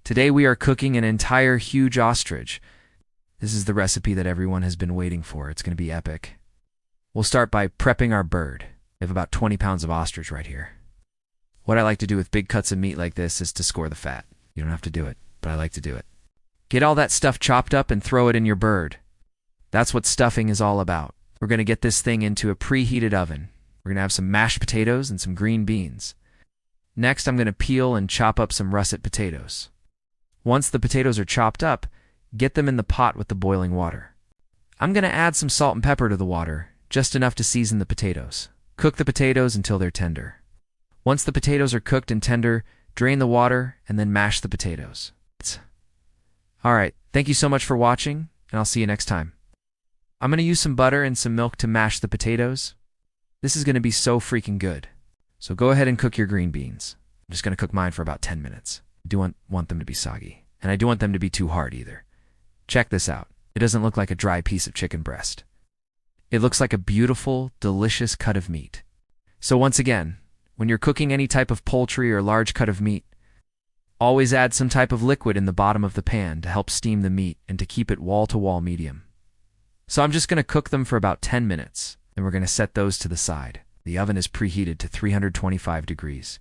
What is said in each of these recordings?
Today we are cooking an entire huge ostrich. This is the recipe that everyone has been waiting for. It's going to be epic. We'll start by prepping our bird. I have about 20 pounds of ostrich right here. What I like to do with big cuts of meat like this is to score the fat. You don't have to do it, but I like to do it. Get all that stuff chopped up and throw it in your bird. That's what stuffing is all about. We're going to get this thing into a preheated oven. We're going to have some mashed potatoes and some green beans. Next, I'm going to peel and chop up some russet potatoes. Once the potatoes are chopped up, get them in the pot with the boiling water. I'm going to add some salt and pepper to the water, just enough to season the potatoes. Cook the potatoes until they're tender. Once the potatoes are cooked and tender, drain the water and then mash the potatoes. Alright, thank you so much for watching, and I'll see you next time. I'm going to use some butter and some milk to mash the potatoes. This is going to be so freaking good. So go ahead and cook your green beans. I'm just going to cook mine for about 10 minutes. I do want them to be soggy, and I don't want them to be too hard either. Check this out. It doesn't look like a dry piece of chicken breast. It looks like a beautiful, delicious cut of meat. So once again, when you're cooking any type of poultry or large cut of meat, always add some type of liquid in the bottom of the pan to help steam the meat and to keep it wall-to-wall medium. So I'm just going to cook them for about 10 minutes, and we're going to set those to the side. The oven is preheated to 325 degrees.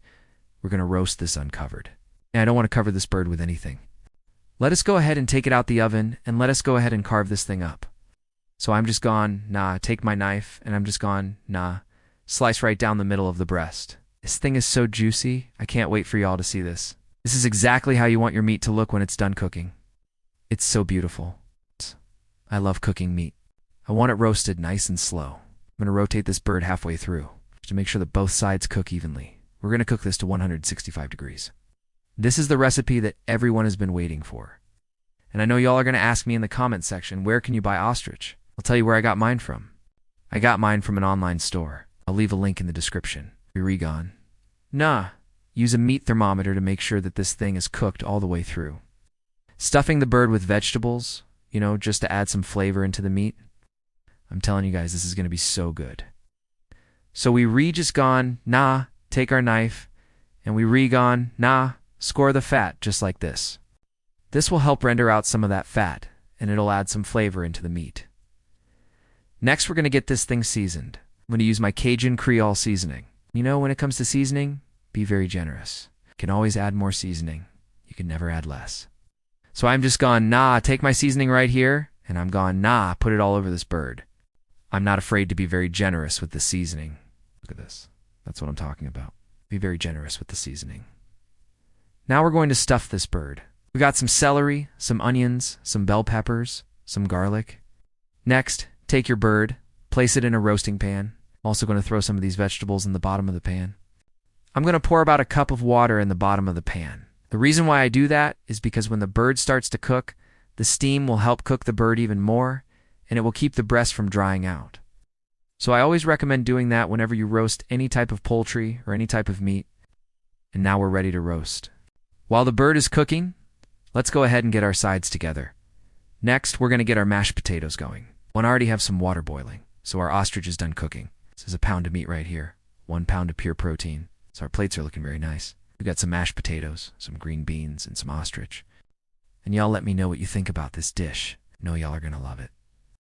We're going to roast this uncovered. And I don't want to cover this bird with anything. Let us go ahead and take it out the oven, and let us go ahead and carve this thing up. So I'm just take my knife, and I'm just slice right down the middle of the breast. This thing is so juicy, I can't wait for y'all to see this. This is exactly how you want your meat to look when it's done cooking. It's so beautiful. I love cooking meat. I want it roasted nice and slow. I'm going to rotate this bird halfway through to make sure that both sides cook evenly. We're going to cook this to 165 degrees. This is the recipe that everyone has been waiting for. And I know y'all are going to ask me in the comment section, where can you buy ostrich? I'll tell you where I got mine from. I got mine from an online store. I'll leave a link in the description. Use a meat thermometer to make sure that this thing is cooked all the way through. Stuffing the bird with vegetables, just to add some flavor into the meat. I'm telling you guys, this is going to be so good. So we take our knife, and we score the fat just like this. This will help render out some of that fat, and it'll add some flavor into the meat. Next, we're going to get this thing seasoned. I'm going to use my Cajun Creole seasoning. When it comes to seasoning, be very generous. You can always add more seasoning. You can never add less. So I'm just take my seasoning right here, and I'm put it all over this bird. I'm not afraid to be very generous with the seasoning. Look at this. That's what I'm talking about. Be very generous with the seasoning. Now we're going to stuff this bird. We got some celery, some onions, some bell peppers, some garlic. Next, take your bird, place it in a roasting pan. I'm also going to throw some of these vegetables in the bottom of the pan. I'm going to pour about a cup of water in the bottom of the pan. The reason why I do that is because when the bird starts to cook, the steam will help cook the bird even more, and it will keep the breast from drying out. So I always recommend doing that whenever you roast any type of poultry or any type of meat. And now we're ready to roast. While the bird is cooking, let's go ahead and get our sides together. Next, we're going to get our mashed potatoes going. I already have some water boiling, so our ostrich is done cooking. This is a pound of meat right here, 1 pound of pure protein. So our plates are looking very nice. We've got some mashed potatoes, some green beans, and some ostrich. And y'all let me know what you think about this dish. I know y'all are going to love it.